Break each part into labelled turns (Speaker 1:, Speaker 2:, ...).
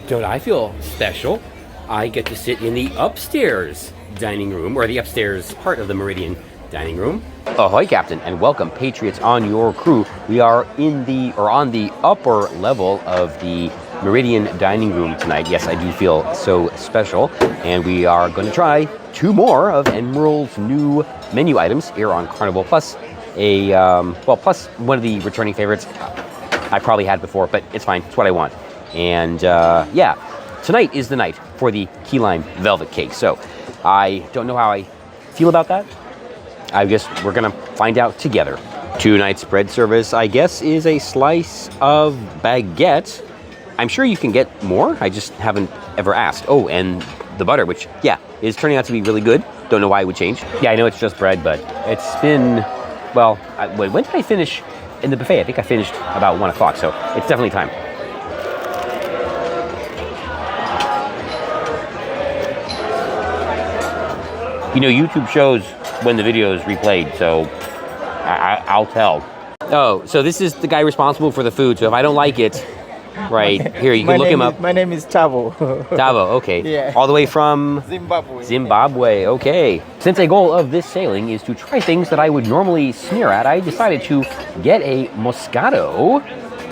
Speaker 1: don't I feel special? I get to sit in the upstairs dining room, or the upstairs part of the Meridian dining room. Ahoy, Captain, and welcome, Patriots, on your crew. We are on the upper level of the Meridian dining room tonight. Yes, I do feel so special, and we are going to try 2 more of Emeril's new menu items here on Carnival, plus plus one of the returning favorites I probably had before, but it's fine. It's what I want. And yeah, tonight is the night for the key lime velvet cake. So I don't know how I feel about that. I guess we're gonna find out together. Tonight's bread service, I guess, is a slice of baguette. I'm sure you can get more. I just haven't ever asked. Oh, and the butter, which, yeah, is turning out to be really good. Don't know why it would change. Yeah, I know it's just bread, but it's been, well, when did I finish in the buffet? I think I finished about 1 o'clock, so it's definitely time. You know, YouTube shows when the video is replayed, so I'll tell. Oh, so this is the guy responsible for the food, so if I don't like it, right, here, you can look him up.
Speaker 2: My name is Tavo.
Speaker 1: Tavo, okay.
Speaker 2: Yeah.
Speaker 1: All the way from?
Speaker 2: Zimbabwe.
Speaker 1: Zimbabwe, okay. Since a goal of this sailing is to try things that I would normally sneer at, I decided to get a moscato,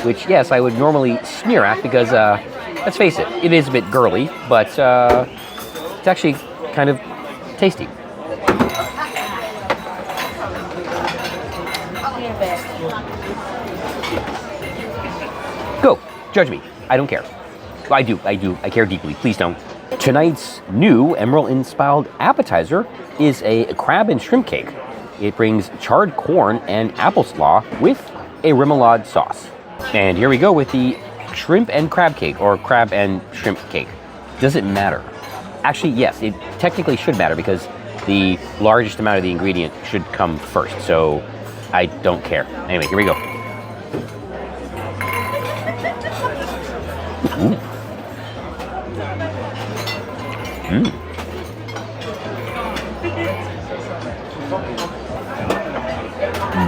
Speaker 1: which, yes, I would normally sneer at because, let's face it, it is a bit girly, but it's actually kind of tasty. Go, judge me. I don't care. I do. I care deeply. Please don't. Tonight's new Emeril-inspired appetizer is a crab and shrimp cake. It brings charred corn and apple slaw with a remoulade sauce. And here we go with the shrimp and crab cake, or crab and shrimp cake. Does it matter? Actually, yes, it technically should matter because the largest amount of the ingredient should come first, so I don't care. Anyway, here we go. Ooh.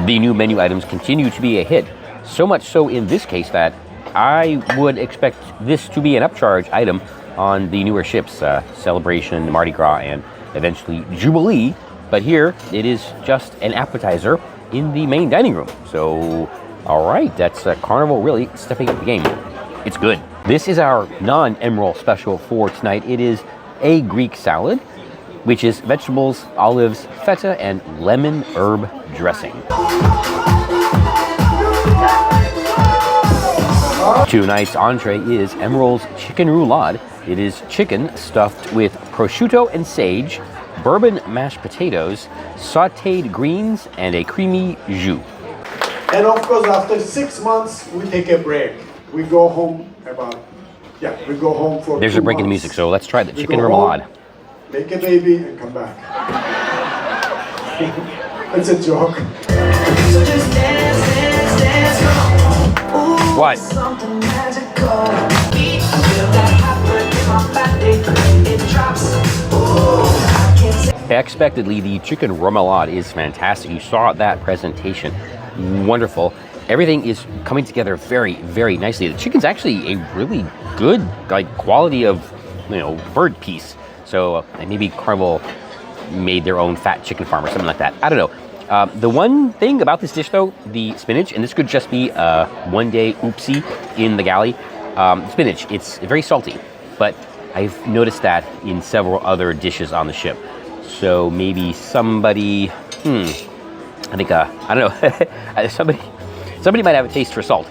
Speaker 1: The new menu items continue to be a hit, so much so in this case that I would expect this to be an upcharge item on the newer ships, Celebration, Mardi Gras, and eventually Jubilee. But here, it is just an appetizer in the main dining room. So, all right, that's Carnival really stepping up the game. It's good. This is our non-Emeril special for tonight. It is a Greek salad, which is vegetables, olives, feta, and lemon herb dressing. Tonight's entree is Emeril's chicken roulade. It is chicken stuffed with prosciutto and sage, bourbon mashed potatoes, sautéed greens, and a creamy jus.
Speaker 3: And of course, after 6 months, we take a break. We go home we go home for
Speaker 1: There's
Speaker 3: 2
Speaker 1: a break in the
Speaker 3: months.
Speaker 1: music, so let's try the
Speaker 3: We
Speaker 1: chicken
Speaker 3: go
Speaker 1: remoulade.
Speaker 3: home, make a baby, and come back. It's a joke.
Speaker 1: What? Unexpectedly, the chicken remoulade is fantastic. You saw that presentation. Wonderful. Everything is coming together very, very nicely. The chicken's actually a really good quality of, bird piece. So maybe Carnival made their own fat chicken farm or something like that. I don't know. The one thing about this dish, though, the spinach, and this could just be a one-day oopsie in the galley. Spinach, it's very salty, but I've noticed that in several other dishes on the ship. So maybe somebody, I think, I don't know, somebody might have a taste for salt,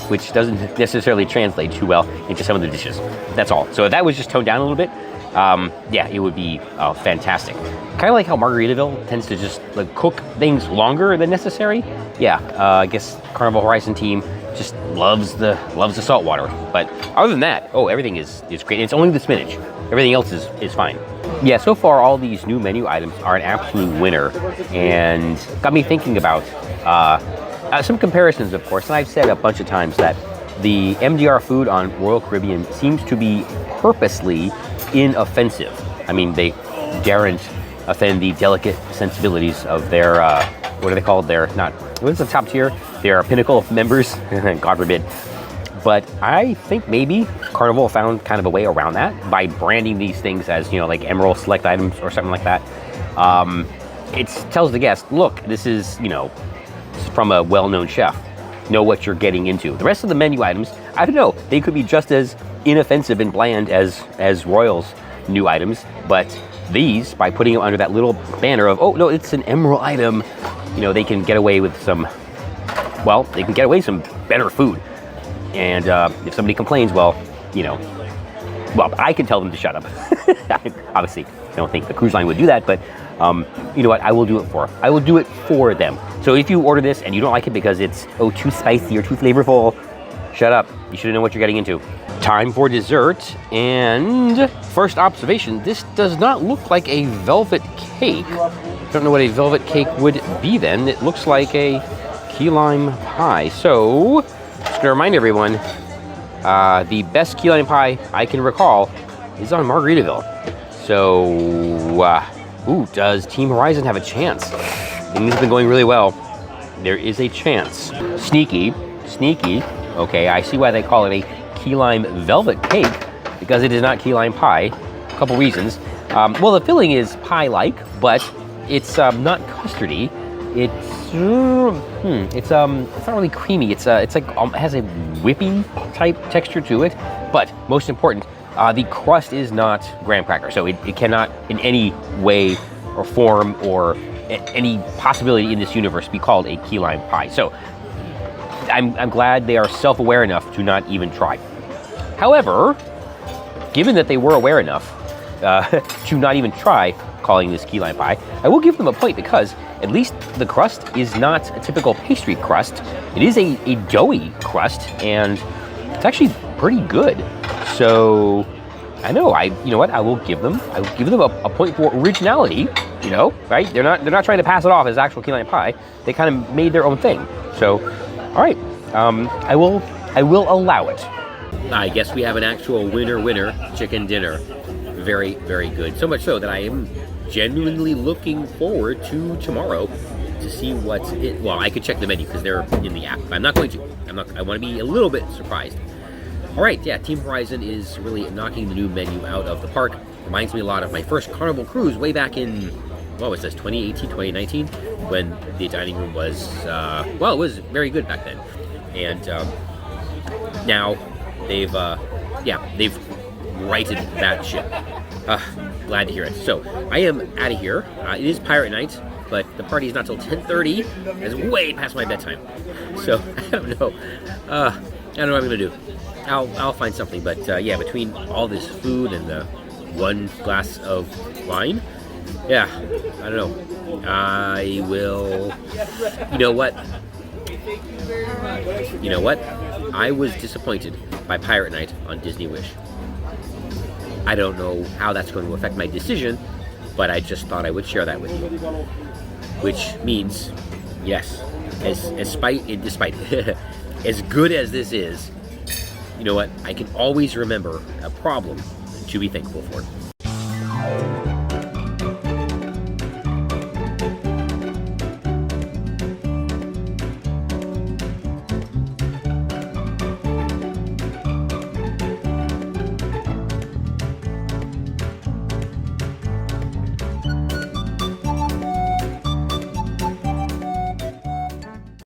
Speaker 1: which doesn't necessarily translate too well into some of the dishes. That's all. So if that was just toned down a little bit, yeah, it would be fantastic. Kind of like how Margaritaville tends to just cook things longer than necessary. Yeah, I guess Carnival Horizon team just loves the salt water. But other than that, everything is great. It's only the spinach. Everything else is fine. Yeah, so far all these new menu items are an absolute winner, and got me thinking about some comparisons, of course. And I've said a bunch of times that the MDR food on Royal Caribbean seems to be purposely inoffensive. I mean, they daren't offend the delicate sensibilities of their, what are they called? Their, not, what's the top tier? Their pinnacle members, God forbid. But I think maybe Carnival found kind of a way around that by branding these things as, you know, like Emeril Select items or something like that. It tells the guest, look, this is, you know, from a well-known chef. Know what you're getting into. The rest of the menu items, I don't know, they could be just as inoffensive and bland as Royal's new items, but these, by putting them under that little banner of, oh no, it's an Emeril item, you know, they can get away with some, well, they can get away with some better food. And if somebody complains, well, you know, well, I can tell them to shut up. Obviously, I don't think the cruise line would do that, but you know what, I will do it for them. So if you order this and you don't like it because it's, oh, too spicy or too flavorful, shut up. You should know what you're getting into. Time for dessert, and first observation, this does not look like a velvet cake. Don't know what a velvet cake would be then. It looks like a key lime pie. So, just gonna remind everyone, the best key lime pie I can recall is on Margaritaville. So, ooh, does Team Horizon have a chance? Things have been going really well. There is a chance. Sneaky. Okay, I see why they call it a key lime velvet cake, because it is not key lime pie. A couple reasons. Well, the filling is pie-like, but it's not custardy. It's not really creamy. It's like it has a whippy type texture to it. But most important, the crust is not graham cracker, so it cannot in any way or form or any possibility in this universe be called a key lime pie. So I'm glad they are self-aware enough to not even try. However, given that they were aware enough to not even try calling this key lime pie, I will give them a point, because at least the crust is not a typical pastry crust. It is a doughy crust, and it's actually pretty good. So I know, you know what, I will give them a point for originality, you know, right? They're not trying to pass it off as actual key lime pie. They kind of made their own thing. So, all right, I will allow it. I guess we have an actual winner chicken dinner. Very, very good. So much so that I am genuinely looking forward to tomorrow to see what's it. Well, I could check the menu because they're in the app, but I'm not going to. I want to be a little bit surprised. All right, yeah, Team Horizon is really knocking the new menu out of the park. Reminds me a lot of my first Carnival cruise way back in, what was this, 2018, 2019, when the dining room was, well, it was very good back then. And now they've righted that ship. Glad to hear it. So I am out of here. It is Pirate Night, but the party is not till 10:30. It's way past my bedtime. So I don't know. I don't know what I'm gonna do. I'll find something. But yeah, between all this food and the one glass of wine, yeah, I don't know. I will. You know what? I was disappointed by Pirate Night on Disney Wish. I don't know how that's going to affect my decision, but I just thought I would share that with you. Which means, yes, despite as good as this is, you know what? I can always remember a problem to be thankful for.